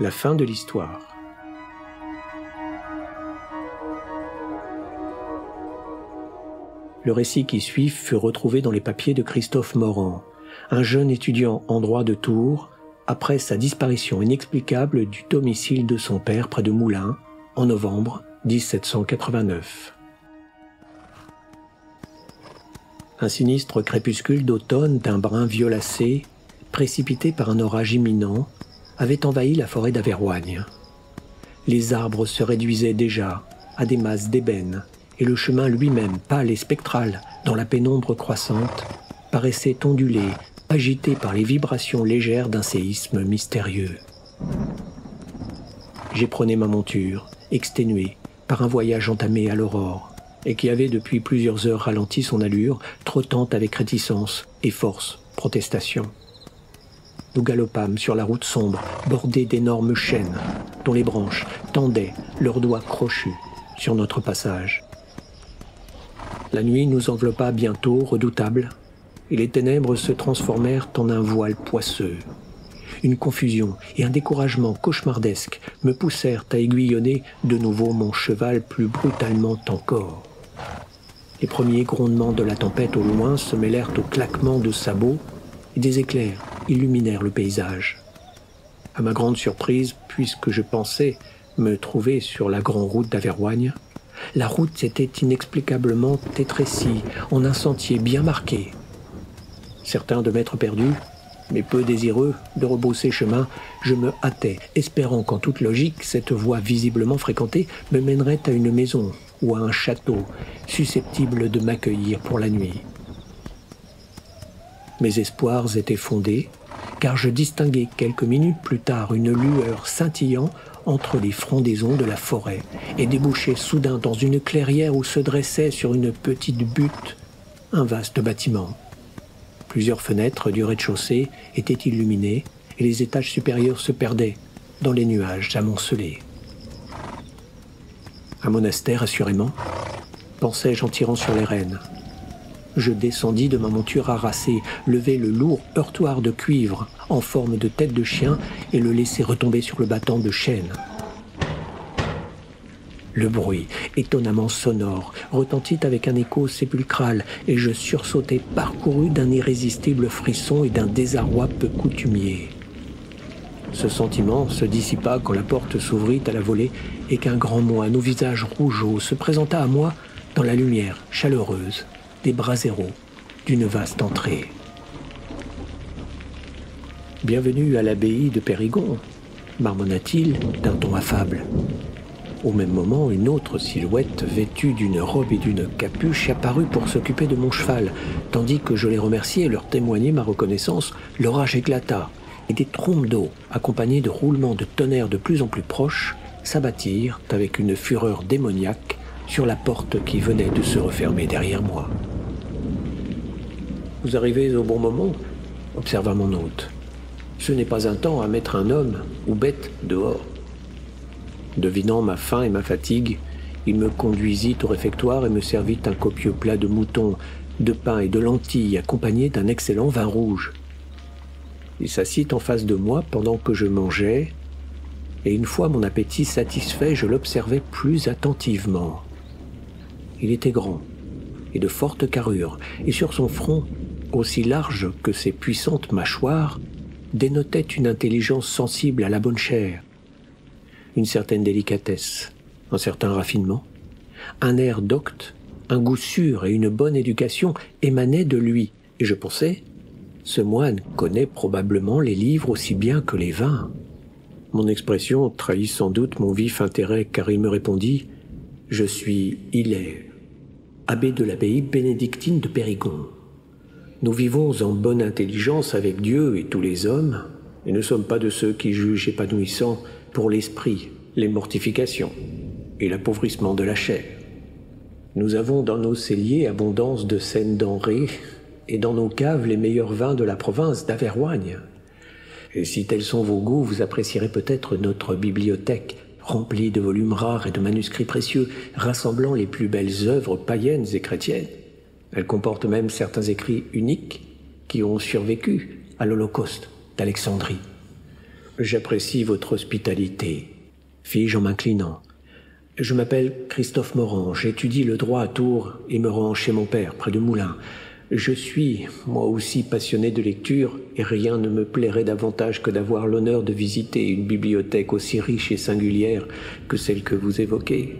La fin de l'histoire. Le récit qui suit fut retrouvé dans les papiers de Christophe Morand, un jeune étudiant en droit de Tours, après sa disparition inexplicable du domicile de son père près de Moulins, en novembre 1789. Un sinistre crépuscule d'automne d'un brun violacé, précipité par un orage imminent, avait envahi la forêt d'Averroigne. Les arbres se réduisaient déjà à des masses d'ébène, et le chemin lui-même, pâle et spectral, dans la pénombre croissante, paraissait ondulé, agité par les vibrations légères d'un séisme mystérieux. J'éprenais ma monture, exténuée par un voyage entamé à l'aurore, et qui avait depuis plusieurs heures ralenti son allure, trottant avec réticence et force protestation. Nous galopâmes sur la route sombre, bordée d'énormes chênes, dont les branches tendaient leurs doigts crochus sur notre passage. La nuit nous enveloppa bientôt, redoutable, et les ténèbres se transformèrent en un voile poisseux. Une confusion et un découragement cauchemardesques me poussèrent à aiguillonner de nouveau mon cheval plus brutalement encore. Les premiers grondements de la tempête au loin se mêlèrent aux claquements de sabots et des éclairs illuminèrent le paysage. À ma grande surprise, puisque je pensais me trouver sur la grande route d'Averroigne, la route s'était inexplicablement étrécie en un sentier bien marqué. Certain de m'être perdu, mais peu désireux de rebrousser chemin, je me hâtais, espérant qu'en toute logique, cette voie visiblement fréquentée me mènerait à une maison ou à un château susceptible de m'accueillir pour la nuit. Mes espoirs étaient fondés, car je distinguai quelques minutes plus tard une lueur scintillant entre les frondaisons de la forêt et débouchai soudain dans une clairière où se dressait sur une petite butte un vaste bâtiment. Plusieurs fenêtres du rez-de-chaussée étaient illuminées et les étages supérieurs se perdaient dans les nuages amoncelés. Un monastère, assurément, pensai-je en tirant sur les rênes. Je descendis de ma monture harassée, levai le lourd heurtoir de cuivre en forme de tête de chien et le laissai retomber sur le battant de chêne. Le bruit, étonnamment sonore, retentit avec un écho sépulcral et je sursautai parcouru d'un irrésistible frisson et d'un désarroi peu coutumier. Ce sentiment se dissipa quand la porte s'ouvrit à la volée et qu'un grand moine au visage rougeau se présenta à moi dans la lumière chaleureuse des braséros d'une vaste entrée. « Bienvenue à l'abbaye de Périgord », marmonna-t-il d'un ton affable. Au même moment, une autre silhouette vêtue d'une robe et d'une capuche apparut pour s'occuper de mon cheval. Tandis que je les remerciais et leur témoignais ma reconnaissance, l'orage éclata et des trombes d'eau, accompagnées de roulements de tonnerre de plus en plus proches, s'abattirent avec une fureur démoniaque sur la porte qui venait de se refermer derrière moi. « Vous arrivez au bon moment » observa mon hôte. « Ce n'est pas un temps à mettre un homme ou bête dehors. » Devinant ma faim et ma fatigue, il me conduisit au réfectoire et me servit un copieux plat de mouton, de pain et de lentilles accompagné d'un excellent vin rouge. Il s'assit en face de moi pendant que je mangeais, et une fois mon appétit satisfait, je l'observais plus attentivement. Il était grand et de forte carrure, et sur son front, aussi large que ses puissantes mâchoires, dénotait une intelligence sensible à la bonne chair, une certaine délicatesse, un certain raffinement, un air docte, un goût sûr et une bonne éducation émanaient de lui, et je pensais, ce moine connaît probablement les livres aussi bien que les vins. Mon expression trahit sans doute mon vif intérêt, car il me répondit « Je suis Hilaire, abbé de l'abbaye bénédictine de Périgord. Nous vivons en bonne intelligence avec Dieu et tous les hommes, et ne sommes pas de ceux qui jugent épanouissants pour l'esprit les mortifications et l'appauvrissement de la chair. Nous avons dans nos celliers abondance de saines denrées et dans nos caves les meilleurs vins de la province d'Averroigne. Et si tels sont vos goûts, vous apprécierez peut-être notre bibliothèque remplie de volumes rares et de manuscrits précieux rassemblant les plus belles œuvres païennes et chrétiennes. Elle comporte même certains écrits uniques qui ont survécu à l'Holocauste d'Alexandrie. J'apprécie votre hospitalité, fis-je en m'inclinant. Je m'appelle Christophe Morand, j'étudie le droit à Tours et me rends chez mon père, près de Moulins. Je suis, moi aussi, passionné de lecture, et rien ne me plairait davantage que d'avoir l'honneur de visiter une bibliothèque aussi riche et singulière que celle que vous évoquez.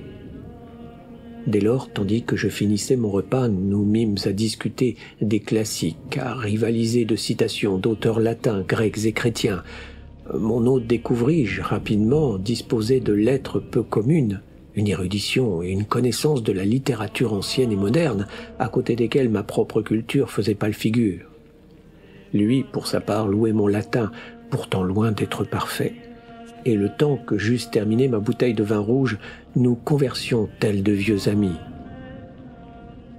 Dès lors, tandis que je finissais mon repas, nous mîmes à discuter des classiques, à rivaliser de citations d'auteurs latins, grecs et chrétiens. Mon hôte découvris-je rapidement disposé de lettres peu communes, une érudition et une connaissance de la littérature ancienne et moderne, à côté desquelles ma propre culture faisait pâle figure. Lui, pour sa part, louait mon latin, pourtant loin d'être parfait. Et le temps que j'eusse terminé ma bouteille de vin rouge, nous conversions tels de vieux amis.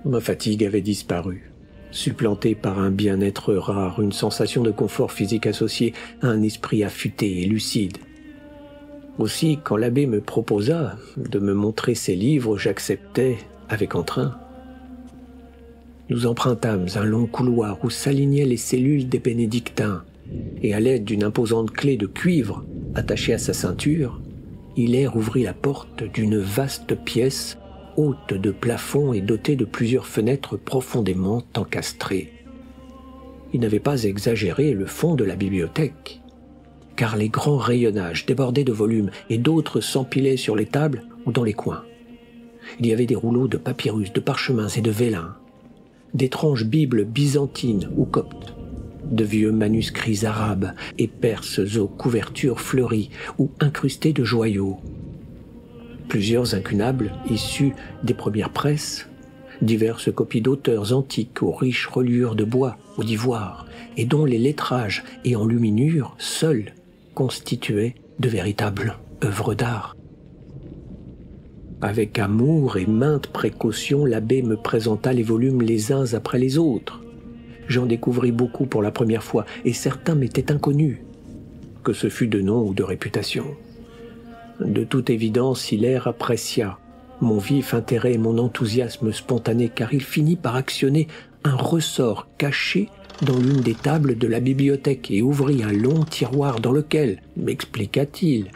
Ma fatigue avait disparu, supplantée par un bien-être rare, une sensation de confort physique associée à un esprit affûté et lucide. Aussi, quand l'abbé me proposa de me montrer ses livres, j'acceptai avec entrain. Nous empruntâmes un long couloir où s'alignaient les cellules des bénédictins, et à l'aide d'une imposante clé de cuivre attachée à sa ceinture, Hilaire ouvrit la porte d'une vaste pièce haute de plafond et dotée de plusieurs fenêtres profondément encastrées. Il n'avait pas exagéré le fond de la bibliothèque, car les grands rayonnages débordaient de volumes et d'autres s'empilaient sur les tables ou dans les coins. Il y avait des rouleaux de papyrus, de parchemins et de vélins, d'étranges bibles byzantines ou coptes, de vieux manuscrits arabes et perses aux couvertures fleuries ou incrustés de joyaux, plusieurs incunables issus des premières presses, diverses copies d'auteurs antiques aux riches reliures de bois ou d'ivoire, et dont les lettrages et enluminures seuls constituaient de véritables œuvres d'art. Avec amour et maintes précautions, l'abbé me présenta les volumes les uns après les autres. J'en découvris beaucoup pour la première fois, et certains m'étaient inconnus, que ce fût de nom ou de réputation. De toute évidence, Hilaire apprécia mon vif intérêt et mon enthousiasme spontané, car il finit par actionner un ressort caché dans l'une des tables de la bibliothèque et ouvrit un long tiroir dans lequel, m'expliqua-t-il,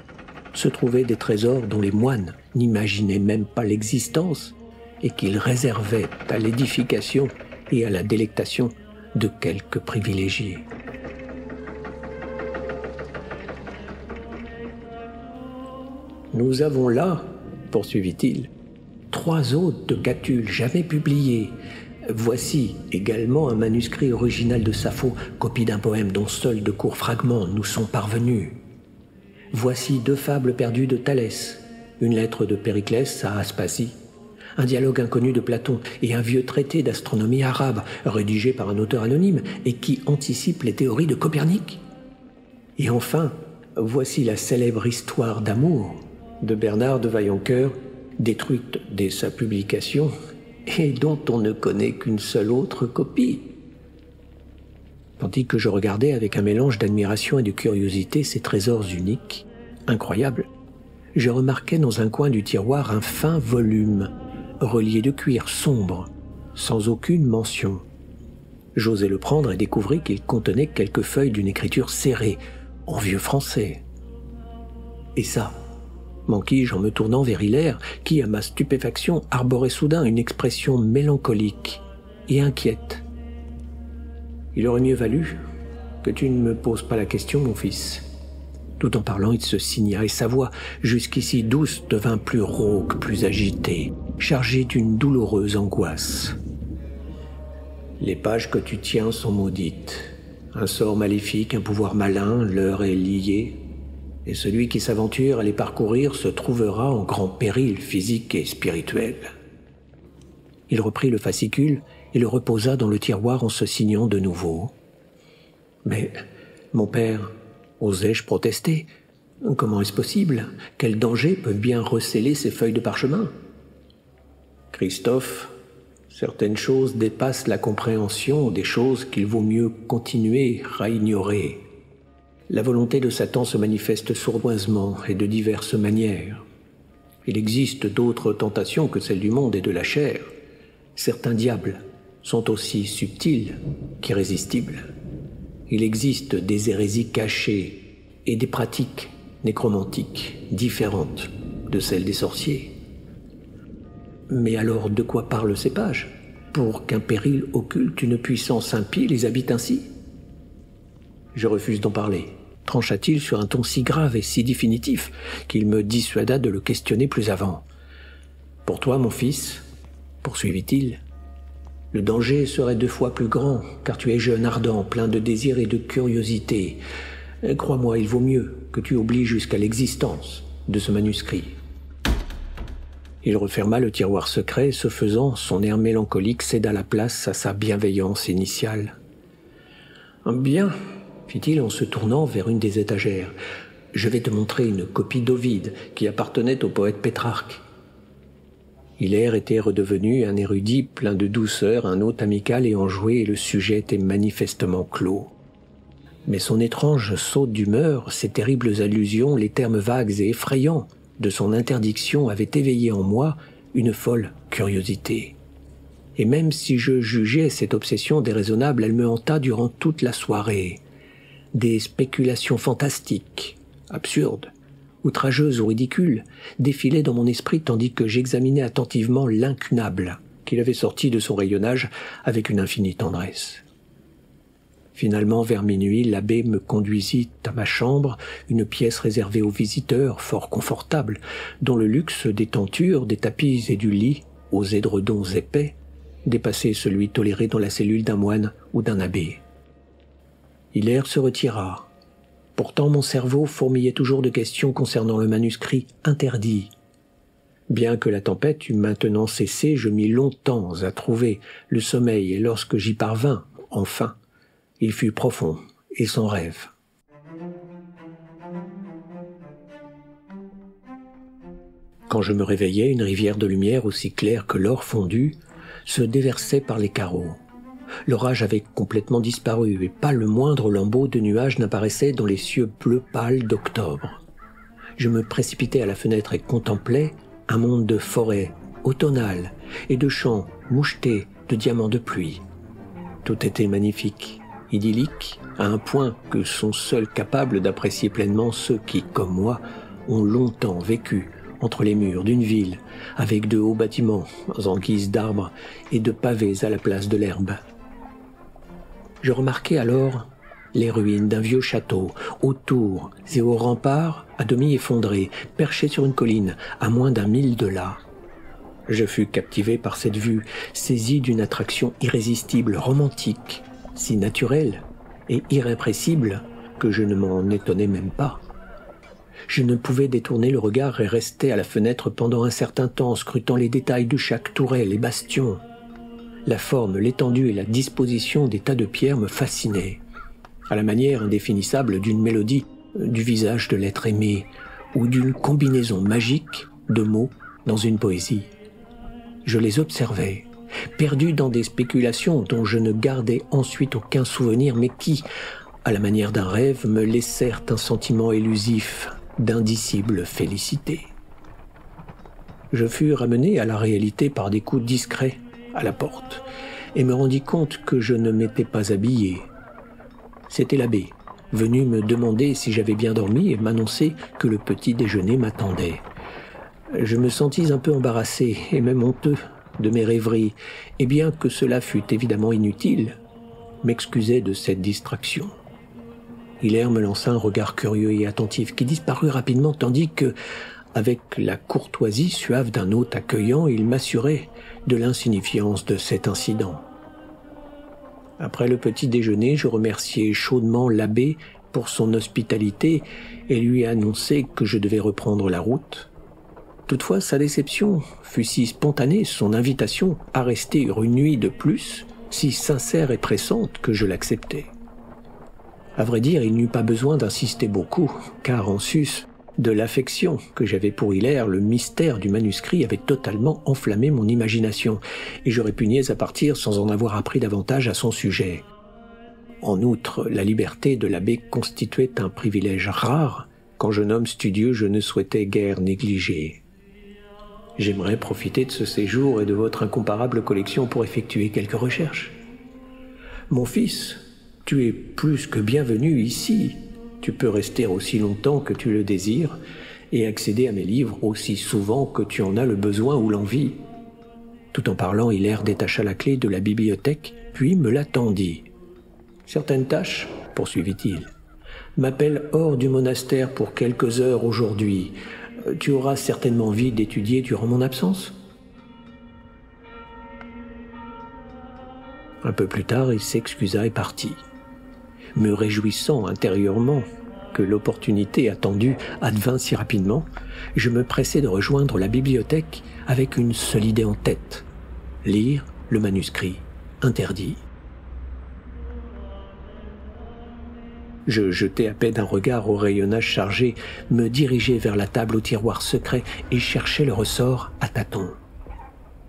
se trouvaient des trésors dont les moines n'imaginaient même pas l'existence et qu'ils réservaient à l'édification et à la délectation de quelques privilégiés. Nous avons là, poursuivit-il, 3 autres de Catulle jamais publiés. Voici également un manuscrit original de Sappho, copie d'un poème dont seuls de courts fragments nous sont parvenus. Voici 2 fables perdues de Thalès, une lettre de Périclès à Aspasie, un dialogue inconnu de Platon et un vieux traité d'astronomie arabe rédigé par un auteur anonyme et qui anticipe les théories de Copernic. Et enfin, voici la célèbre histoire d'amour de Bernard de Vaillancourt, détruite dès sa publication et dont on ne connaît qu'une seule autre copie. Tandis que je regardais avec un mélange d'admiration et de curiosité ces trésors uniques, incroyables, je remarquai dans un coin du tiroir un fin volume, relié de cuir sombre, sans aucune mention. J'osai le prendre et découvris qu'il contenait quelques feuilles d'une écriture serrée, en vieux français. Et ça, manquis-je en me tournant vers Hilaire, qui, à ma stupéfaction, arborait soudain une expression mélancolique et inquiète. Il aurait mieux valu que tu ne me poses pas la question, mon fils. Tout en parlant, il se signa et sa voix, jusqu'ici douce, devint plus rauque, plus agitée, chargée d'une douloureuse angoisse. Les pages que tu tiens sont maudites. Un sort maléfique, un pouvoir malin, l'heure est liée, et celui qui s'aventure à les parcourir se trouvera en grand péril physique et spirituel. Il reprit le fascicule et le reposa dans le tiroir en se signant de nouveau. Mais, mon père, osai-je protester, comment est-ce possible? Quel danger peut bien recéler ces feuilles de parchemin? Christophe, certaines choses dépassent la compréhension des choses qu'il vaut mieux continuer à ignorer. La volonté de Satan se manifeste sournoisement et de diverses manières. Il existe d'autres tentations que celles du monde et de la chair. Certains diables sont aussi subtils qu'irrésistibles. Il existe des hérésies cachées et des pratiques nécromantiques différentes de celles des sorciers. Mais alors de quoi parlent ces pages, pour qu'un péril occulte une puissance impie les habite ainsi? Je refuse d'en parler, trancha-t-il sur un ton si grave et si définitif qu'il me dissuada de le questionner plus avant. Pour toi, mon fils, poursuivit-il, le danger serait 2 fois plus grand, car tu es jeune, ardent, plein de désir et de curiosité. Crois-moi, il vaut mieux que tu oublies jusqu'à l'existence de ce manuscrit. Il referma le tiroir secret, et ce faisant, son air mélancolique céda la place à sa bienveillance initiale. « Bien, fit-il en se tournant vers une des étagères, je vais te montrer une copie d'Ovide qui appartenait au poète Pétrarque. » Hilaire était redevenu un érudit plein de douceur, un hôte amical et enjoué, et le sujet était manifestement clos. Mais son étrange saute d'humeur, ses terribles allusions, les termes vagues et effrayants de son interdiction avaient éveillé en moi une folle curiosité. Et même si je jugeais cette obsession déraisonnable, elle me hanta durant toute la soirée. Des spéculations fantastiques, absurdes, outrageuses ou ridicules, défilaient dans mon esprit tandis que j'examinais attentivement l'incunable qu'il avait sorti de son rayonnage avec une infinie tendresse. Finalement, vers minuit, l'abbé me conduisit à ma chambre, une pièce réservée aux visiteurs, fort confortable, dont le luxe des tentures, des tapis et du lit, aux édredons épais, dépassait celui toléré dans la cellule d'un moine ou d'un abbé. Hilaire se retira. Pourtant, mon cerveau fourmillait toujours de questions concernant le manuscrit interdit. Bien que la tempête eût maintenant cessé, je mis longtemps à trouver le sommeil, et lorsque j'y parvins, enfin, il fut profond et sans rêve. Quand je me réveillais, une rivière de lumière aussi claire que l'or fondu se déversait par les carreaux. L'orage avait complètement disparu et pas le moindre lambeau de nuage n'apparaissait dans les cieux bleu pâle d'octobre. Je me précipitais à la fenêtre et contemplais un monde de forêts automnales et de champs mouchetés de diamants de pluie. Tout était magnifique, idyllique, à un point que sont seuls capables d'apprécier pleinement ceux qui, comme moi, ont longtemps vécu entre les murs d'une ville, avec de hauts bâtiments en guise d'arbres et de pavés à la place de l'herbe. Je remarquai alors les ruines d'un vieux château, aux tours et aux remparts à demi effondrés, perchés sur une colline, à moins d'1 mille de là. Je fus captivé par cette vue, saisi d'une attraction irrésistible, romantique, si naturelle et irrépressible que je ne m'en étonnais même pas. Je ne pouvais détourner le regard et restais à la fenêtre pendant un certain temps, scrutant les détails de chaque tourelle et bastion. La forme, l'étendue et la disposition des tas de pierres me fascinaient, à la manière indéfinissable d'une mélodie du visage de l'être aimé ou d'une combinaison magique de mots dans une poésie. Je les observais, perdu dans des spéculations dont je ne gardais ensuite aucun souvenir, mais qui, à la manière d'un rêve, me laissèrent un sentiment élusif d'indicible félicité. Je fus ramené à la réalité par des coups discrets à la porte et me rendis compte que je ne m'étais pas habillé. C'était l'abbé, venu me demander si j'avais bien dormi et m'annoncer que le petit déjeuner m'attendait. Je me sentis un peu embarrassé et même honteux de mes rêveries, et bien que cela fût évidemment inutile, m'excusai de cette distraction. Hilaire me lança un regard curieux et attentif qui disparut rapidement tandis que, avec la courtoisie suave d'un hôte accueillant, il m'assurait de l'insignifiance de cet incident. Après le petit déjeuner, je remerciai chaudement l'abbé pour son hospitalité et lui annonçai que je devais reprendre la route. Toutefois, sa déception fut si spontanée, son invitation à rester une nuit de plus, si sincère et pressante que je l'acceptai. À vrai dire, il n'eut pas besoin d'insister beaucoup, car en sus de l'affection que j'avais pour Hilaire, le mystère du manuscrit avait totalement enflammé mon imagination, et je répugnais à partir sans en avoir appris davantage à son sujet. En outre, la liberté de l'abbé constituait un privilège rare qu'en jeune homme studieux je ne souhaitais guère négliger. « J'aimerais profiter de ce séjour et de votre incomparable collection pour effectuer quelques recherches. »« Mon fils, tu es plus que bienvenu ici. Tu peux rester aussi longtemps que tu le désires et accéder à mes livres aussi souvent que tu en as le besoin ou l'envie. » Tout en parlant, Hilaire détacha la clé de la bibliothèque, puis me la tendit. « Certaines tâches, poursuivit-il, m'appellent hors du monastère pour quelques heures aujourd'hui. Tu auras certainement envie d'étudier durant mon absence ?» Un peu plus tard, il s'excusa et partit. Me réjouissant intérieurement que l'opportunité attendue advint si rapidement, je me pressai de rejoindre la bibliothèque avec une seule idée en tête: lire le manuscrit interdit. Je jetai à peine un regard au rayonnage chargé, me dirigeai vers la table au tiroir secret et cherchai le ressort à tâtons.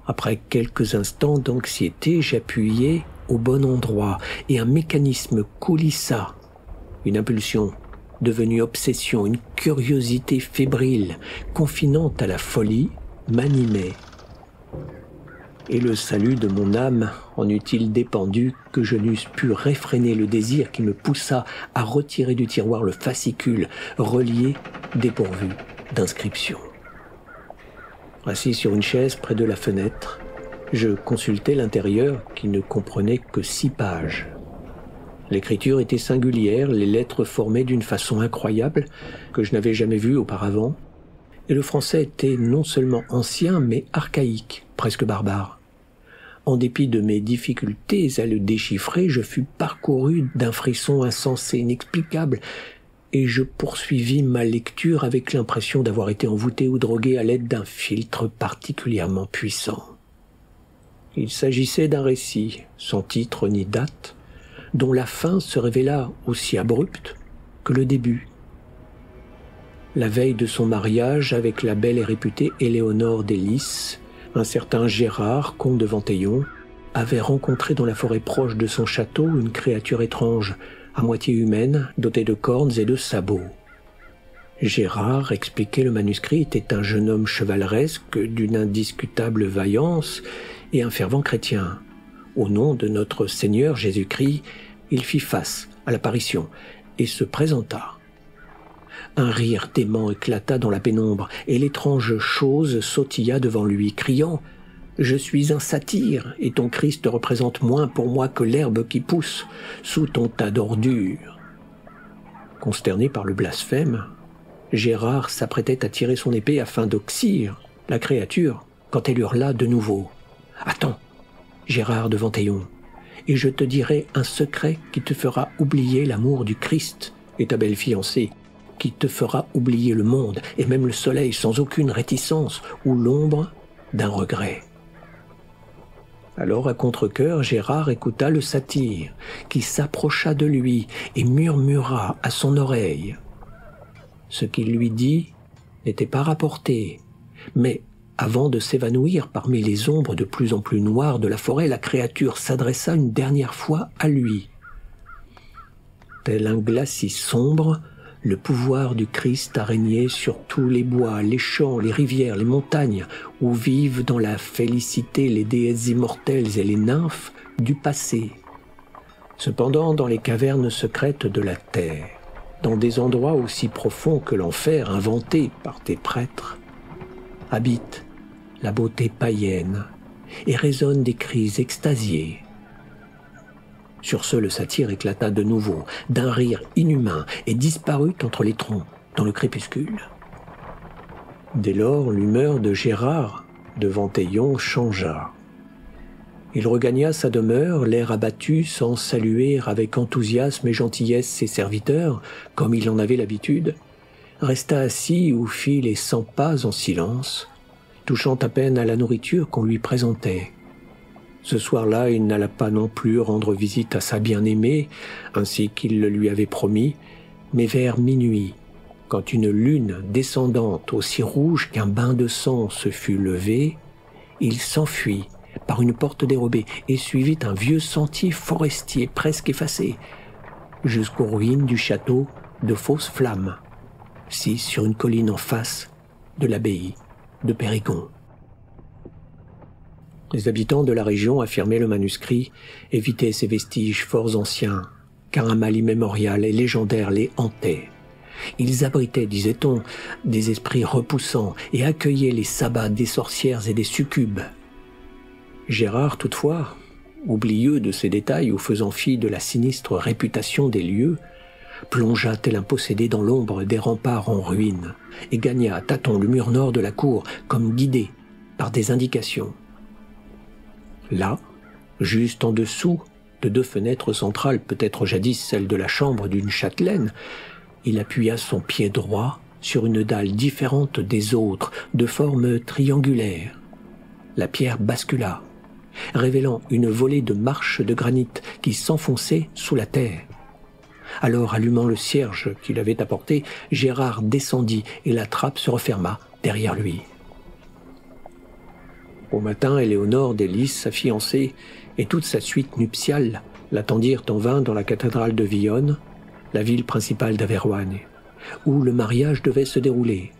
Après quelques instants d'anxiété, j'appuyai au bon endroit et un mécanisme coulissa. Une impulsion devenue obsession, une curiosité fébrile, confinante à la folie, m'animait. Et le salut de mon âme en eût-il dépendu que je n'eusse pu réfréner le désir qui me poussa à retirer du tiroir le fascicule relié dépourvu d'inscription. Assis sur une chaise près de la fenêtre, je consultai l'intérieur qui ne comprenait que 6 pages. L'écriture était singulière, les lettres formaient d'une façon incroyable que je n'avais jamais vue auparavant, et le français était non seulement ancien mais archaïque, presque barbare. En dépit de mes difficultés à le déchiffrer, je fus parcouru d'un frisson insensé, inexplicable, et je poursuivis ma lecture avec l'impression d'avoir été envoûté ou drogué à l'aide d'un filtre particulièrement puissant. Il s'agissait d'un récit, sans titre ni date, dont la fin se révéla aussi abrupte que le début. La veille de son mariage avec la belle et réputée Éléonore des Lys, un certain Gérard, comte de Ventaillon, avait rencontré dans la forêt proche de son château une créature étrange, à moitié humaine, dotée de cornes et de sabots. Gérard, expliquait le manuscrit, était un jeune homme chevaleresque d'une indiscutable vaillance et un fervent chrétien. Au nom de notre Seigneur Jésus-Christ, il fit face à l'apparition et se présenta. Un rire dément éclata dans la pénombre et l'étrange chose sautilla devant lui, criant « Je suis un satyre et ton Christ représente moins pour moi que l'herbe qui pousse sous ton tas d'ordures. » Consterné par le blasphème, Gérard s'apprêtait à tirer son épée afin d'oxyre la créature quand elle hurla de nouveau. « Attends, Gérard de Ventaillon, et je te dirai un secret qui te fera oublier l'amour du Christ et ta belle fiancée, qui te fera oublier le monde et même le soleil sans aucune réticence ou l'ombre d'un regret. » Alors, à contre-cœur, Gérard écouta le satyre, qui s'approcha de lui et murmura à son oreille. Ce qu'il lui dit n'était pas rapporté, mais avant de s'évanouir parmi les ombres de plus en plus noires de la forêt, la créature s'adressa une dernière fois à lui. Tel un glacis sombre, le pouvoir du Christ a régné sur tous les bois, les champs, les rivières, les montagnes, où vivent dans la félicité les déesses immortelles et les nymphes du passé. Cependant, dans les cavernes secrètes de la terre, dans des endroits aussi profonds que l'enfer inventé par tes prêtres, habite la beauté païenne et résonnent des cris extasiés. Sur ce, le satyre éclata de nouveau, d'un rire inhumain, et disparut entre les troncs, dans le crépuscule. Dès lors, l'humeur de Gérard de Ventaillon changea. Il regagna sa demeure, l'air abattu, sans saluer avec enthousiasme et gentillesse ses serviteurs, comme il en avait l'habitude, resta assis ou fit les 100 pas en silence, touchant à peine à la nourriture qu'on lui présentait. Ce soir-là, il n'alla pas non plus rendre visite à sa bien-aimée, ainsi qu'il le lui avait promis, mais vers minuit, quand une lune descendante aussi rouge qu'un bain de sang se fut levée, il s'enfuit par une porte dérobée et suivit un vieux sentier forestier presque effacé, jusqu'aux ruines du château de Fausses Flammes, sis sur une colline en face de l'abbaye de Périgord. Les habitants de la région affirmaient le manuscrit, évitaient ces vestiges fort anciens, car un mal immémorial et légendaire les hantait. Ils abritaient, disait-on, des esprits repoussants et accueillaient les sabbats des sorcières et des succubes. Gérard, toutefois, oublieux de ces détails ou faisant fi de la sinistre réputation des lieux, plongea tel un possédé dans l'ombre des remparts en ruine et gagna à tâtons le mur nord de la cour comme guidé par des indications. Là, juste en dessous de 2 fenêtres centrales, peut-être jadis celles de la chambre d'une châtelaine, il appuya son pied droit sur une dalle différente des autres, de forme triangulaire. La pierre bascula, révélant une volée de marches de granit qui s'enfonçaient sous la terre. Alors, allumant le cierge qu'il avait apporté, Gérard descendit et la trappe se referma derrière lui. Au matin, Éléonore, Délice, sa fiancée, et toute sa suite nuptiale l'attendirent en vain dans la cathédrale de Villonne, la ville principale d'Averroigne, où le mariage devait se dérouler.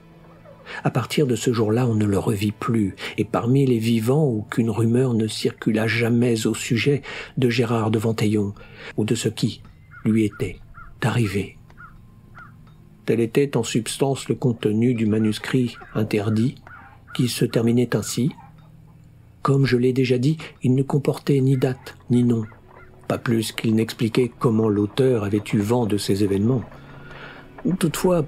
À partir de ce jour-là, on ne le revit plus, et parmi les vivants, aucune rumeur ne circula jamais au sujet de Gérard de Ventaillon, ou de ce qui lui était arrivé. Tel était en substance le contenu du manuscrit interdit, qui se terminait ainsi. Comme je l'ai déjà dit, il ne comportait ni date ni nom, pas plus qu'il n'expliquait comment l'auteur avait eu vent de ces événements. Toutefois,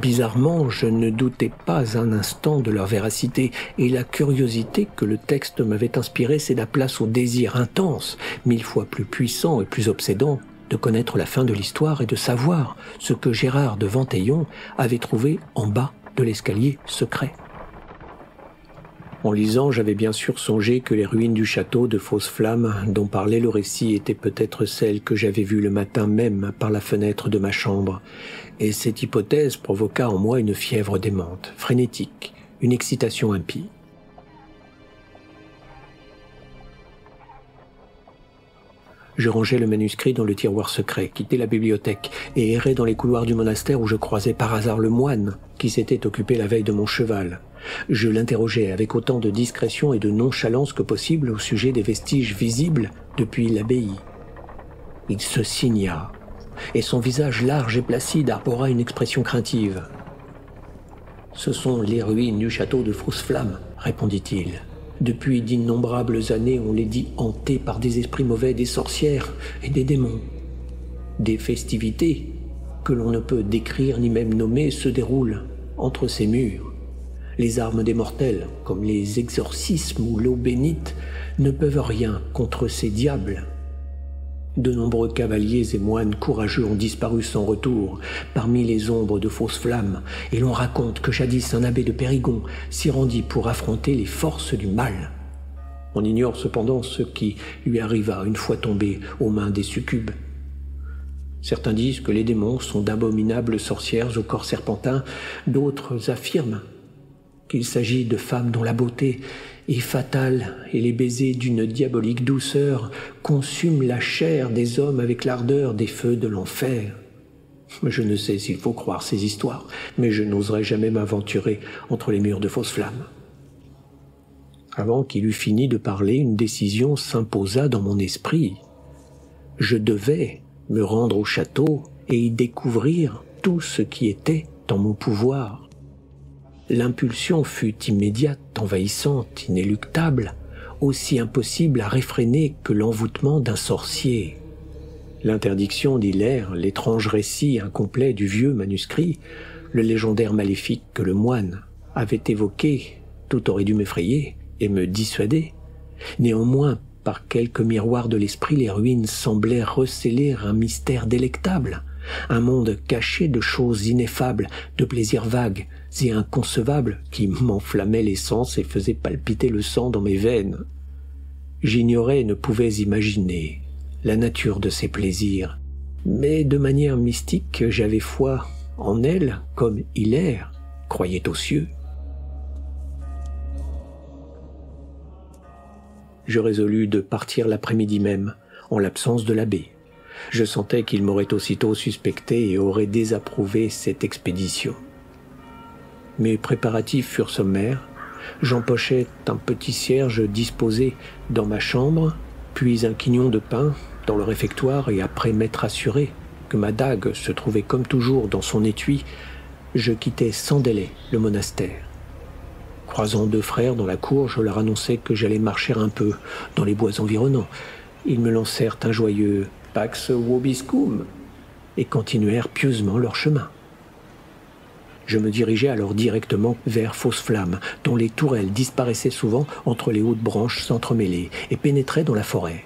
bizarrement, je ne doutais pas un instant de leur véracité, et la curiosité que le texte m'avait inspirée céda place au désir intense, 1000 fois plus puissant et plus obsédant, de connaître la fin de l'histoire et de savoir ce que Gérard de Ventaillon avait trouvé en bas de l'escalier secret. En lisant, j'avais bien sûr songé que les ruines du château de Fausse-Flamme dont parlait le récit étaient peut-être celles que j'avais vues le matin même par la fenêtre de ma chambre, et cette hypothèse provoqua en moi une fièvre démente, frénétique, une excitation impie. Je rangeai le manuscrit dans le tiroir secret, quittai la bibliothèque et errai dans les couloirs du monastère où je croisai par hasard le moine qui s'était occupé la veille de mon cheval. Je l'interrogeai avec autant de discrétion et de nonchalance que possible au sujet des vestiges visibles depuis l'abbaye. Il se signa, et son visage large et placide arbora une expression craintive. « Ce sont les ruines du château de Fausse-Flamme, répondit-il. Depuis d'innombrables années, on les dit hantées par des esprits mauvais, des sorcières et des démons. Des festivités, que l'on ne peut décrire ni même nommer, se déroulent entre ces murs. Les armes des mortels, comme les exorcismes ou l'eau bénite, ne peuvent rien contre ces diables. De nombreux cavaliers et moines courageux ont disparu sans retour parmi les ombres de Fausse-Flamme, et l'on raconte que jadis un abbé de Périgord s'y rendit pour affronter les forces du mal. On ignore cependant ce qui lui arriva une fois tombé aux mains des succubes. Certains disent que les démons sont d'abominables sorcières au corps serpentin, d'autres affirment qu'il s'agit de femmes dont la beauté est fatale et les baisers d'une diabolique douceur consument la chair des hommes avec l'ardeur des feux de l'enfer. Je ne sais s'il faut croire ces histoires, mais je n'oserais jamais m'aventurer entre les murs de Fausse-Flamme. Avant qu'il eût fini de parler, une décision s'imposa dans mon esprit. Je devais me rendre au château et y découvrir tout ce qui était en mon pouvoir. L'impulsion fut immédiate, envahissante, inéluctable, aussi impossible à réfréner que l'envoûtement d'un sorcier. L'interdiction d'Hilaire, l'étrange récit incomplet du vieux manuscrit, le légendaire maléfique que le moine avait évoqué, tout aurait dû m'effrayer et me dissuader. Néanmoins, par quelques miroirs de l'esprit, les ruines semblaient recéler un mystère délectable, un monde caché de choses ineffables, de plaisirs vagues et inconcevables qui m'enflammaient les sens et faisaient palpiter le sang dans mes veines. J'ignorais et ne pouvais imaginer la nature de ces plaisirs, mais de manière mystique j'avais foi en elle comme Hilaire croyait aux cieux. Je résolus de partir l'après-midi même, en l'absence de l'abbé. Je sentais qu'il m'aurait aussitôt suspecté et aurait désapprouvé cette expédition. Mes préparatifs furent sommaires. J'empochai un petit cierge disposé dans ma chambre, puis un quignon de pain dans le réfectoire, et après m'être assuré que ma dague se trouvait comme toujours dans son étui, je quittai sans délai le monastère. Croisant 2 frères dans la cour, je leur annonçai que j'allais marcher un peu dans les bois environnants. Ils me lancèrent un joyeux « Pax vobiscum » et continuèrent pieusement leur chemin. Je me dirigeai alors directement vers Fausse-Flamme, dont les tourelles disparaissaient souvent entre les hautes branches s'entremêlées, et pénétraient dans la forêt.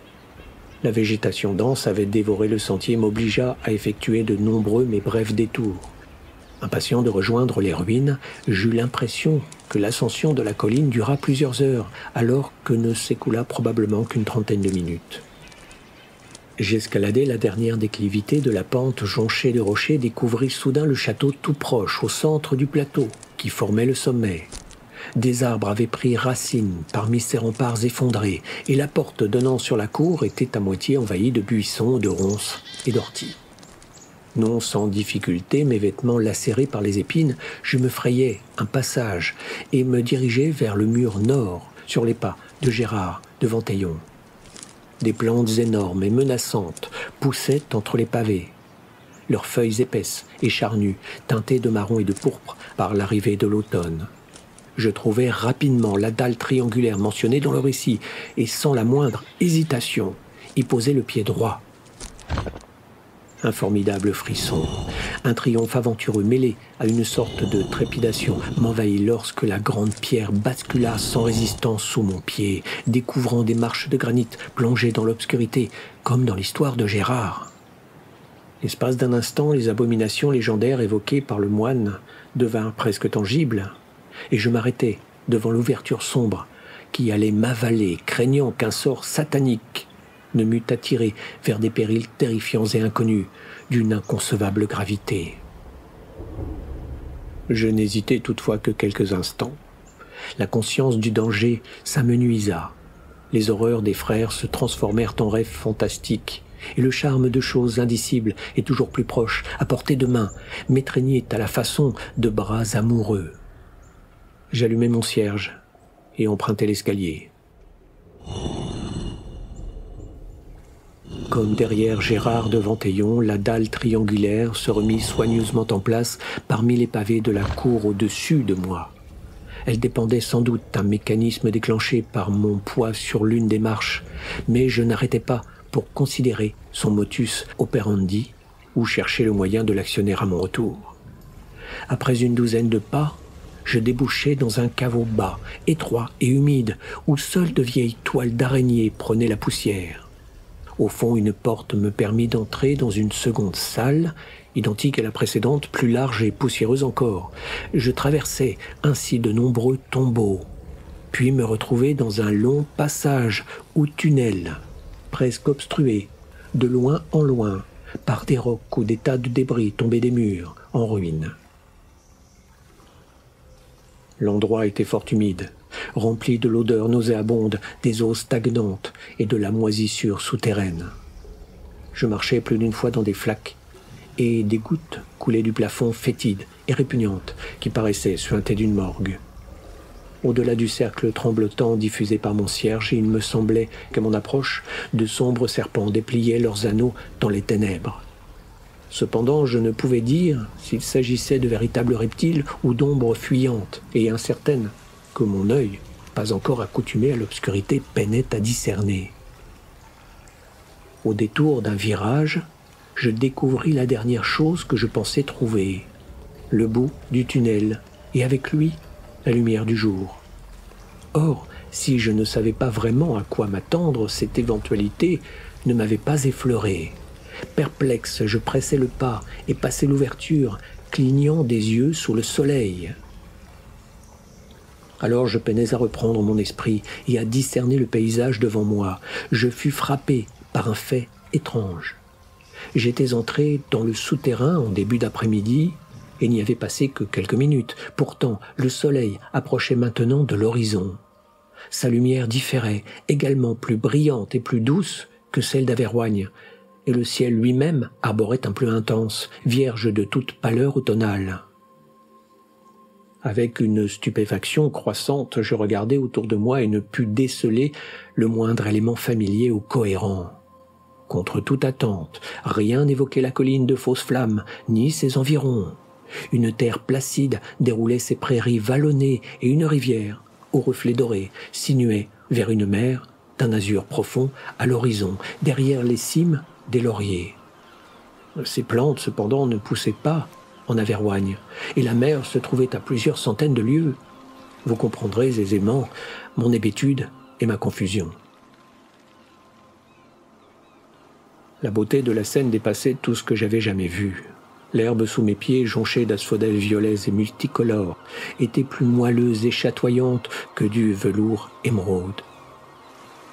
La végétation dense avait dévoré le sentier et m'obligea à effectuer de nombreux mais brefs détours. Impatient de rejoindre les ruines, j'eus l'impression que l'ascension de la colline dura plusieurs heures, alors que ne s'écoula probablement qu'une trentaine de minutes. J'escaladai la dernière déclivité de la pente jonchée de rochers et découvris soudain le château tout proche, au centre du plateau, qui formait le sommet. Des arbres avaient pris racine parmi ces remparts effondrés, et la porte donnant sur la cour était à moitié envahie de buissons, de ronces et d'orties. Non sans difficulté, mes vêtements lacérés par les épines, je me frayai un passage et me dirigeai vers le mur nord, sur les pas de Gérard de Ventaillon. Des plantes énormes et menaçantes poussaient entre les pavés, leurs feuilles épaisses et charnues, teintées de marron et de pourpre par l'arrivée de l'automne. Je trouvai rapidement la dalle triangulaire mentionnée dans le récit et sans la moindre hésitation, y posai le pied droit. Un formidable frisson, un triomphe aventureux mêlé à une sorte de trépidation m'envahit lorsque la grande pierre bascula sans résistance sous mon pied, découvrant des marches de granit plongées dans l'obscurité, comme dans l'histoire de Gérard. L'espace d'un instant, les abominations légendaires évoquées par le moine devinrent presque tangibles, et je m'arrêtai devant l'ouverture sombre qui allait m'avaler, craignant qu'un sort satanique ne m'eût attiré vers des périls terrifiants et inconnus, d'une inconcevable gravité. Je n'hésitai toutefois que quelques instants. La conscience du danger s'amenuisa. Les horreurs des frères se transformèrent en rêves fantastiques, et le charme de choses indicibles et toujours plus proches, à portée de main, m'étreignait à la façon de bras amoureux. J'allumai mon cierge et empruntai l'escalier. Comme derrière Gérard de Ventaillon, la dalle triangulaire se remit soigneusement en place parmi les pavés de la cour au-dessus de moi. Elle dépendait sans doute d'un mécanisme déclenché par mon poids sur l'une des marches, mais je n'arrêtai pas pour considérer son motus operandi ou chercher le moyen de l'actionner à mon retour. Après une douzaine de pas, je débouchai dans un caveau bas, étroit et humide, où seules de vieilles toiles d'araignée prenaient la poussière. Au fond, une porte me permit d'entrer dans une seconde salle, identique à la précédente, plus large et poussiéreuse encore. Je traversai ainsi de nombreux tombeaux, puis me retrouvai dans un long passage ou tunnel, presque obstrué, de loin en loin, par des rocs ou des tas de débris tombés des murs, en ruine. L'endroit était fort humide, rempli de l'odeur nauséabonde des eaux stagnantes et de la moisissure souterraine. Je marchais plus d'une fois dans des flaques, et des gouttes coulaient du plafond fétide et répugnantes qui paraissaient suinter d'une morgue. Au-delà du cercle tremblotant diffusé par mon cierge, il me semblait qu'à mon approche, de sombres serpents dépliaient leurs anneaux dans les ténèbres. Cependant, je ne pouvais dire s'il s'agissait de véritables reptiles ou d'ombres fuyantes et incertaines que mon œil, pas encore accoutumé à l'obscurité, peinait à discerner. Au détour d'un virage, je découvris la dernière chose que je pensais trouver, le bout du tunnel, et avec lui, la lumière du jour. Or, si je ne savais pas vraiment à quoi m'attendre, cette éventualité ne m'avait pas effleuré. Perplexe, je pressai le pas et passai l'ouverture, clignant des yeux sous le soleil. Alors je peinais à reprendre mon esprit et à discerner le paysage devant moi. Je fus frappé par un fait étrange. J'étais entré dans le souterrain en début d'après-midi et n'y avais passé que quelques minutes. Pourtant, le soleil approchait maintenant de l'horizon. Sa lumière différait, également plus brillante et plus douce que celle d'Averroigne, et le ciel lui-même arborait un bleu intense, vierge de toute pâleur automnale. Avec une stupéfaction croissante, je regardai autour de moi et ne pus déceler le moindre élément familier ou cohérent. Contre toute attente, rien n'évoquait la colline de Fausse Flamme, ni ses environs. Une terre placide déroulait ses prairies vallonnées et une rivière, aux reflets dorés, sinuait vers une mer d'un azur profond à l'horizon, derrière les cimes des lauriers. Ces plantes, cependant, ne poussaient pas en Averroigne, et la mer se trouvait à plusieurs centaines de lieues. Vous comprendrez aisément mon hébétude et ma confusion. La beauté de la scène dépassait tout ce que j'avais jamais vu. L'herbe sous mes pieds, jonchée d'asphodèles violets et multicolores, était plus moelleuse et chatoyante que du velours émeraude.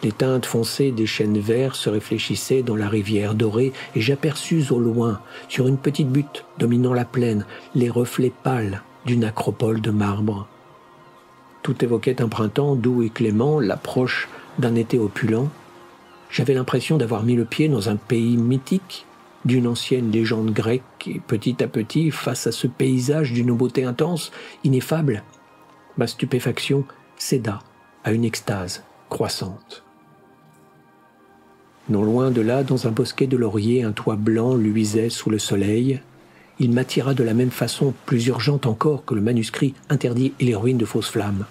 Les teintes foncées des chênes verts se réfléchissaient dans la rivière dorée et j'aperçus au loin, sur une petite butte dominant la plaine, les reflets pâles d'une acropole de marbre. Tout évoquait un printemps doux et clément, l'approche d'un été opulent. J'avais l'impression d'avoir mis le pied dans un pays mythique, d'une ancienne légende grecque, et petit à petit, face à ce paysage d'une beauté intense, ineffable, ma stupéfaction céda à une extase croissante. Non loin de là, dans un bosquet de lauriers, un toit blanc luisait sous le soleil. Il m'attira de la même façon, plus urgente encore que le manuscrit interdit et les ruines de Fausse Flamme.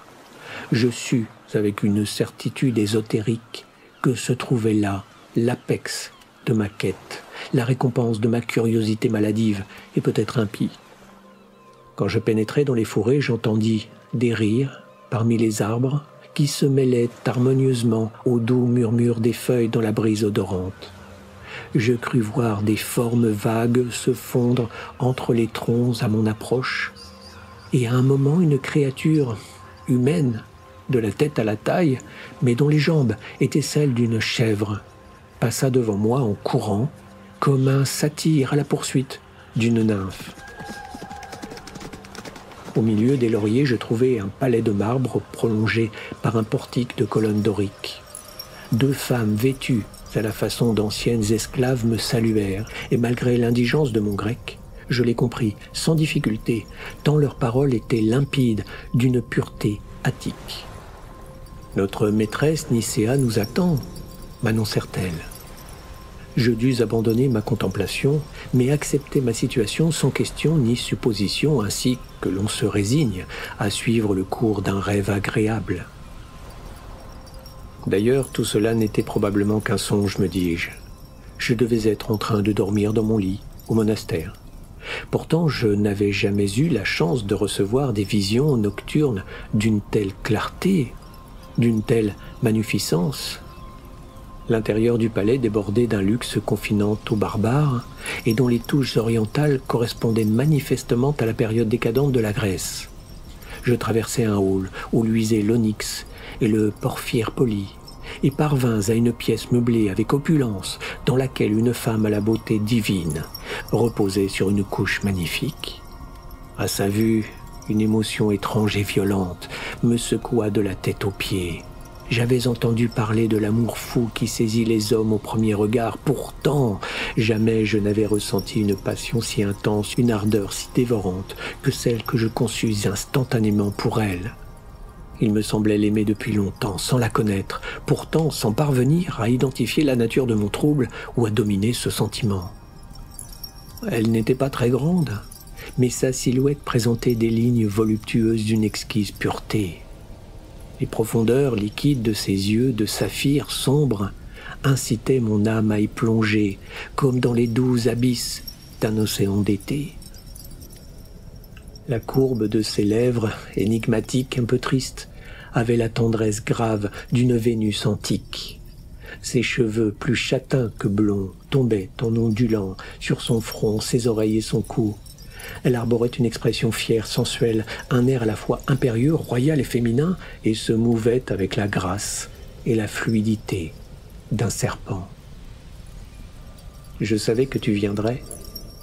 Je sus, avec une certitude ésotérique, que se trouvait là l'apex de ma quête, la récompense de ma curiosité maladive et peut-être impie. Quand je pénétrai dans les forêts, j'entendis des rires parmi les arbres qui se mêlaient harmonieusement au doux murmure des feuilles dans la brise odorante. Je crus voir des formes vagues se fondre entre les troncs à mon approche, et à un moment une créature humaine, de la tête à la taille, mais dont les jambes étaient celles d'une chèvre, passa devant moi en courant, comme un satyre à la poursuite d'une nymphe. Au milieu des lauriers, je trouvai un palais de marbre prolongé par un portique de colonnes doriques. 2 femmes vêtues à la façon d'anciennes esclaves me saluèrent, et malgré l'indigence de mon grec, je les compris sans difficulté, tant leurs paroles étaient limpides, d'une pureté attique. « Notre maîtresse Nicéa nous attend », m'annoncèrent-elles. Je dus abandonner ma contemplation, mais accepter ma situation sans question ni supposition, ainsi que l'on se résigne à suivre le cours d'un rêve agréable. D'ailleurs, tout cela n'était probablement qu'un songe, me dis-je. Je devais être en train de dormir dans mon lit, au monastère. Pourtant, je n'avais jamais eu la chance de recevoir des visions nocturnes d'une telle clarté, d'une telle magnificence. L'intérieur du palais débordait d'un luxe confinant aux barbares et dont les touches orientales correspondaient manifestement à la période décadente de la Grèce. Je traversai un hall où luisaient l'onyx et le porphyre poli et parvins à une pièce meublée avec opulence dans laquelle une femme à la beauté divine reposait sur une couche magnifique. À sa vue, une émotion étrange et violente me secoua de la tête aux pieds. J'avais entendu parler de l'amour fou qui saisit les hommes au premier regard. Pourtant, jamais je n'avais ressenti une passion si intense, une ardeur si dévorante que celle que je conçus instantanément pour elle. Il me semblait l'aimer depuis longtemps, sans la connaître, pourtant sans parvenir à identifier la nature de mon trouble ou à dominer ce sentiment. Elle n'était pas très grande, mais sa silhouette présentait des lignes voluptueuses d'une exquise pureté. Les profondeurs liquides de ses yeux de saphir sombre incitaient mon âme à y plonger, comme dans les doux abysses d'un océan d'été. La courbe de ses lèvres, énigmatique, un peu triste, avait la tendresse grave d'une Vénus antique. Ses cheveux, plus châtains que blonds, tombaient en ondulants sur son front, ses oreilles et son cou. Elle arborait une expression fière, sensuelle, un air à la fois impérieux, royal et féminin, et se mouvait avec la grâce et la fluidité d'un serpent. « Je savais que tu viendrais »,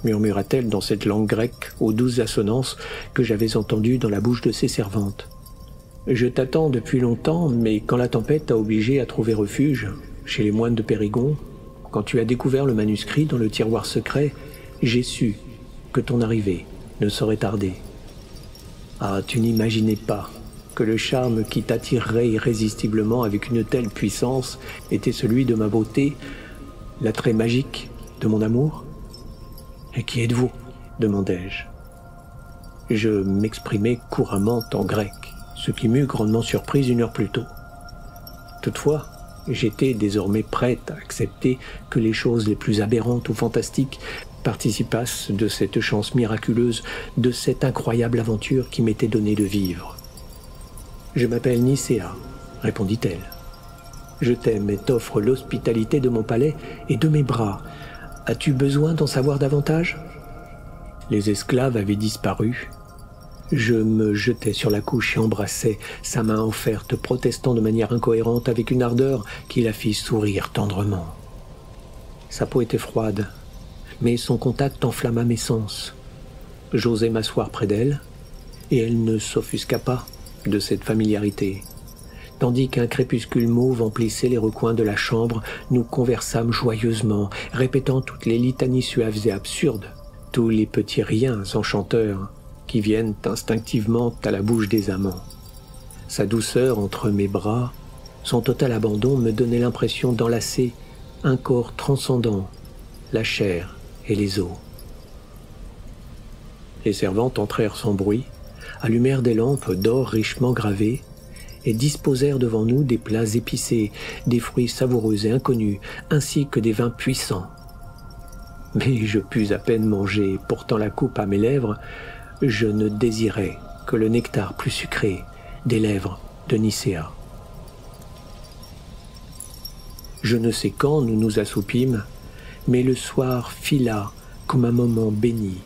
murmura-t-elle dans cette langue grecque aux douces assonances que j'avais entendues dans la bouche de ses servantes. « Je t'attends depuis longtemps, mais quand la tempête t'a obligé à trouver refuge chez les moines de Périgond, quand tu as découvert le manuscrit dans le tiroir secret, j'ai su que ton arrivée ne saurait tarder. Ah, tu n'imaginais pas que le charme qui t'attirerait irrésistiblement avec une telle puissance était celui de ma beauté, l'attrait magique de mon amour? Et qui êtes-vous? Demandai-je. Je m'exprimai couramment en grec, ce qui m'eut grandement surprise 1 heure plus tôt. Toutefois, j'étais désormais prête à accepter que les choses les plus aberrantes ou fantastiques participassent de cette chance miraculeuse, de cette incroyable aventure qui m'était donnée de vivre. « Je m'appelle Nicéa, répondit-elle. Je t'aime et t'offre l'hospitalité de mon palais et de mes bras. As-tu besoin d'en savoir davantage ?» Les esclaves avaient disparu. Je me jetai sur la couche et embrassai sa main offerte, protestant de manière incohérente avec une ardeur qui la fit sourire tendrement. Sa peau était froide, mais son contact enflamma mes sens. J'osai m'asseoir près d'elle, et elle ne s'offusqua pas de cette familiarité. Tandis qu'un crépuscule mauve emplissait les recoins de la chambre, nous conversâmes joyeusement, répétant toutes les litanies suaves et absurdes, tous les petits riens enchanteurs qui viennent instinctivement à la bouche des amants. Sa douceur entre mes bras, son total abandon me donnait l'impression d'enlacer un corps transcendant, la chair et les os. Les servantes entrèrent sans bruit, allumèrent des lampes d'or richement gravées et disposèrent devant nous des plats épicés, des fruits savoureux et inconnus, ainsi que des vins puissants. Mais je pus à peine manger, portant la coupe à mes lèvres, je ne désirais que le nectar plus sucré des lèvres de Nicéa. Je ne sais quand nous nous assoupîmes, mais le soir fila comme un moment béni.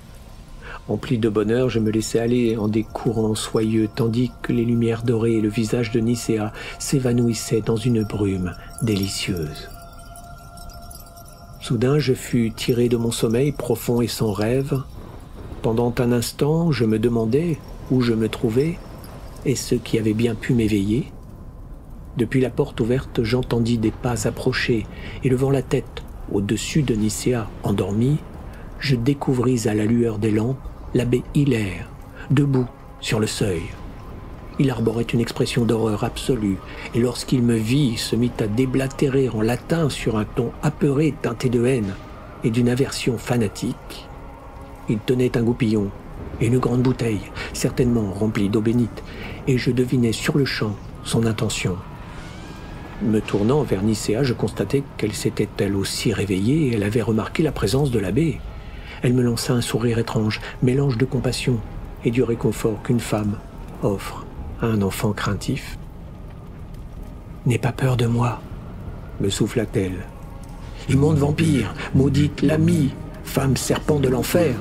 Empli de bonheur, je me laissais aller en des courants soyeux, tandis que les lumières dorées et le visage de Nicéa s'évanouissaient dans une brume délicieuse. Soudain, je fus tiré de mon sommeil profond et sans rêve. Pendant un instant, je me demandais où je me trouvais et ce qui avait bien pu m'éveiller. Depuis la porte ouverte, j'entendis des pas approcher et levant la tête au-dessus de Nicéa endormi, je découvris à la lueur des lampes l'abbé Hilaire, debout sur le seuil. Il arborait une expression d'horreur absolue, et lorsqu'il me vit, se mit à déblatérer en latin sur un ton apeuré teinté de haine et d'une aversion fanatique. Il tenait un goupillon et une grande bouteille, certainement remplie d'eau bénite, et je devinais sur-le-champ son intention. Me tournant vers Nicéa, je constatai qu'elle s'était elle aussi réveillée et elle avait remarqué la présence de l'abbé. Elle me lança un sourire étrange, mélange de compassion et du réconfort qu'une femme offre à un enfant craintif. « N'aie pas peur de moi, » me souffla-t-elle. « Immonde vampire, maudite Lamie, femme serpent de l'enfer !»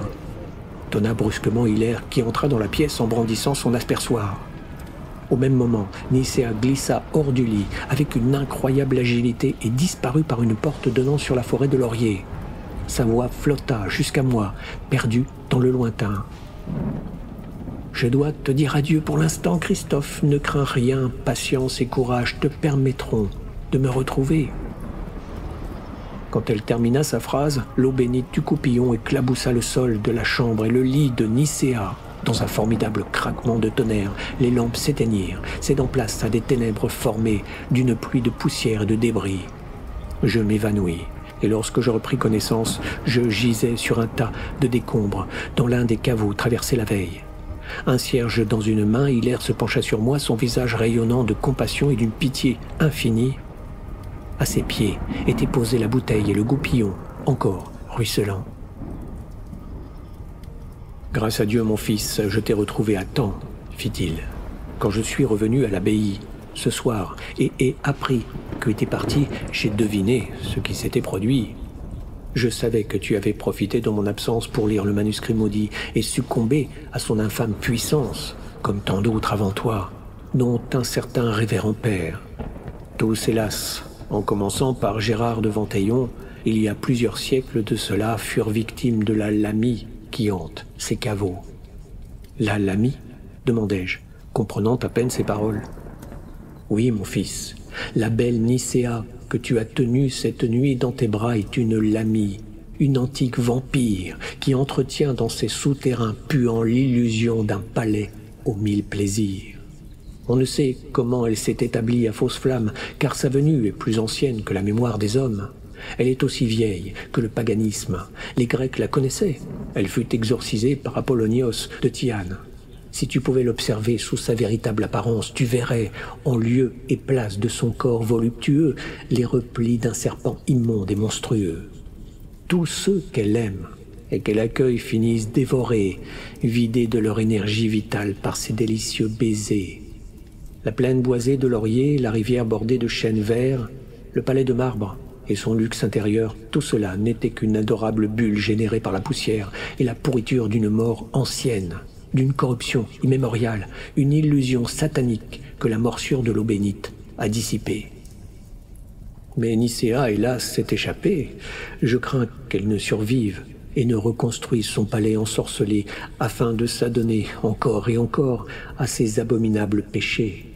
tonna brusquement Hilaire qui entra dans la pièce en brandissant son aspersoir. Au même moment, Nicéa glissa hors du lit avec une incroyable agilité et disparut par une porte donnant sur la forêt de lauriers. Sa voix flotta jusqu'à moi, perdue dans le lointain. « Je dois te dire adieu pour l'instant, Christophe. Ne crains rien, patience et courage te permettront de me retrouver. » Quand elle termina sa phrase, l'eau bénite du coupillon éclaboussa le sol de la chambre et le lit de Nicéa. Dans un formidable craquement de tonnerre, les lampes s'éteignirent, cédant place à des ténèbres formées d'une pluie de poussière et de débris. Je m'évanouis, et lorsque je repris connaissance, je gisais sur un tas de décombres dans l'un des caveaux traversés la veille. Un cierge dans une main, Hilaire se pencha sur moi, son visage rayonnant de compassion et d'une pitié infinie. À ses pieds étaient posés la bouteille et le goupillon, encore ruisselant. « Grâce à Dieu, mon fils, je t'ai retrouvé à temps, » fit-il, quand je suis revenu à l'abbaye ce soir et ai appris que tu es parti, j'ai deviné ce qui s'était produit. Je savais que tu avais profité de mon absence pour lire le manuscrit maudit et succomber à son infâme puissance, comme tant d'autres avant toi, dont un certain révérend père. Tous, hélas, en commençant par Gérard de Ventaillon, il y a plusieurs siècles de cela, furent victimes de la Lamie qui hante ces caveaux. « La Lamie » demandai-je, comprenant à peine ces paroles. « Oui, mon fils, la belle Nicéa que tu as tenue cette nuit dans tes bras est une Lamie, une antique vampire qui entretient dans ses souterrains puants l'illusion d'un palais aux 1000 plaisirs. On ne sait comment elle s'est établie à Fausse-Flamme, car sa venue est plus ancienne que la mémoire des hommes. Elle est aussi vieille que le paganisme. Les Grecs la connaissaient. Elle fut exorcisée par Apollonios de Tyane. Si tu pouvais l'observer sous sa véritable apparence, tu verrais, en lieu et place de son corps voluptueux, les replis d'un serpent immonde et monstrueux. Tous ceux qu'elle aime et qu'elle accueille finissent dévorés, vidés de leur énergie vitale par ces délicieux baisers. La plaine boisée de lauriers, la rivière bordée de chênes verts, le palais de marbre et son luxe intérieur, tout cela n'était qu'une adorable bulle générée par la poussière et la pourriture d'une mort ancienne, d'une corruption immémoriale, une illusion satanique que la morsure de l'eau bénite a dissipée. Mais Nicéa, hélas, s'est échappée. Je crains qu'elle ne survive et ne reconstruise son palais ensorcelé afin de s'adonner encore et encore à ses abominables péchés.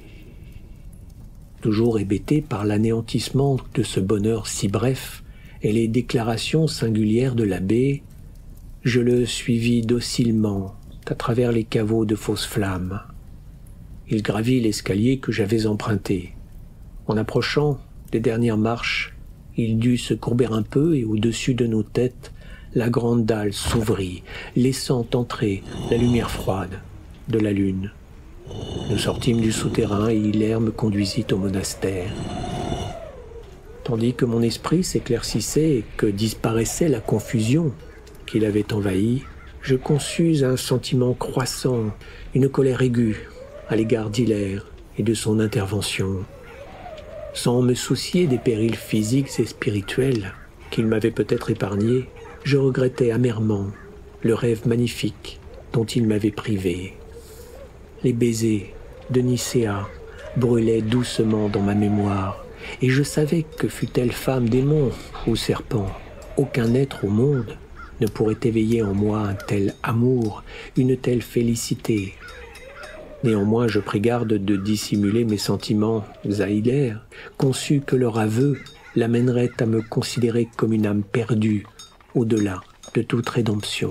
Toujours hébété par l'anéantissement de ce bonheur si bref et les déclarations singulières de l'abbé, je le suivis docilement à travers les caveaux de fausses flammes. Il gravit l'escalier que j'avais emprunté. En approchant des dernières marches, il dut se courber un peu et au-dessus de nos têtes, la grande dalle s'ouvrit, laissant entrer la lumière froide de la lune. Nous sortîmes du souterrain et Hilaire me conduisit au monastère. Tandis que mon esprit s'éclaircissait et que disparaissait la confusion qui l'avait envahi, je conçus un sentiment croissant, une colère aiguë à l'égard d'Hilaire et de son intervention. Sans me soucier des périls physiques et spirituels qu'il m'avait peut-être épargnés, je regrettais amèrement le rêve magnifique dont il m'avait privé. Les baisers de Nicéa brûlaient doucement dans ma mémoire, et je savais que fût-elle femme démon ou serpent, aucun être au monde ne pourrait éveiller en moi un tel amour, une telle félicité. Néanmoins, je pris garde de dissimuler mes sentiments à Hilaire, conçu que leur aveu l'amènerait à me considérer comme une âme perdue, au-delà de toute rédemption.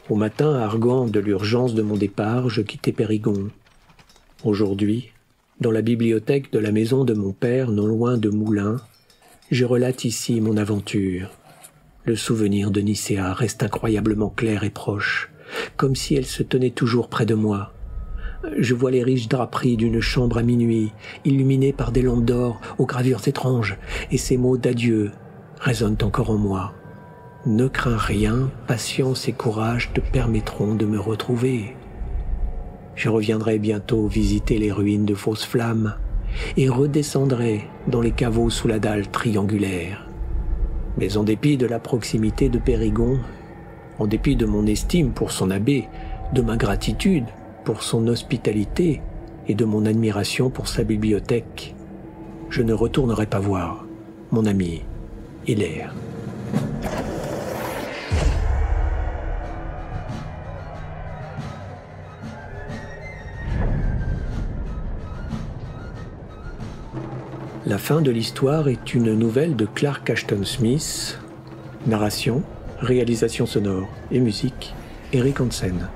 Au matin, arguant de l'urgence de mon départ, je quittai Périgon. Aujourd'hui, dans la bibliothèque de la maison de mon père, non loin de Moulins, je relate ici mon aventure. Le souvenir de Nicéa reste incroyablement clair et proche, comme si elle se tenait toujours près de moi. Je vois les riches draperies d'une chambre à minuit, illuminées par des lampes d'or aux gravures étranges, et ces mots d'adieu résonnent encore en moi. Ne crains rien, patience et courage te permettront de me retrouver. Je reviendrai bientôt visiter les ruines de fausses flammes et redescendrai dans les caveaux sous la dalle triangulaire. Mais en dépit de la proximité de Périgon, en dépit de mon estime pour son abbé, de ma gratitude pour son hospitalité et de mon admiration pour sa bibliothèque, je ne retournerai pas voir mon ami Hilaire. La fin de l'histoire est une nouvelle de Clark Ashton Smith. Narration, réalisation sonore et musique, Eric Hansen.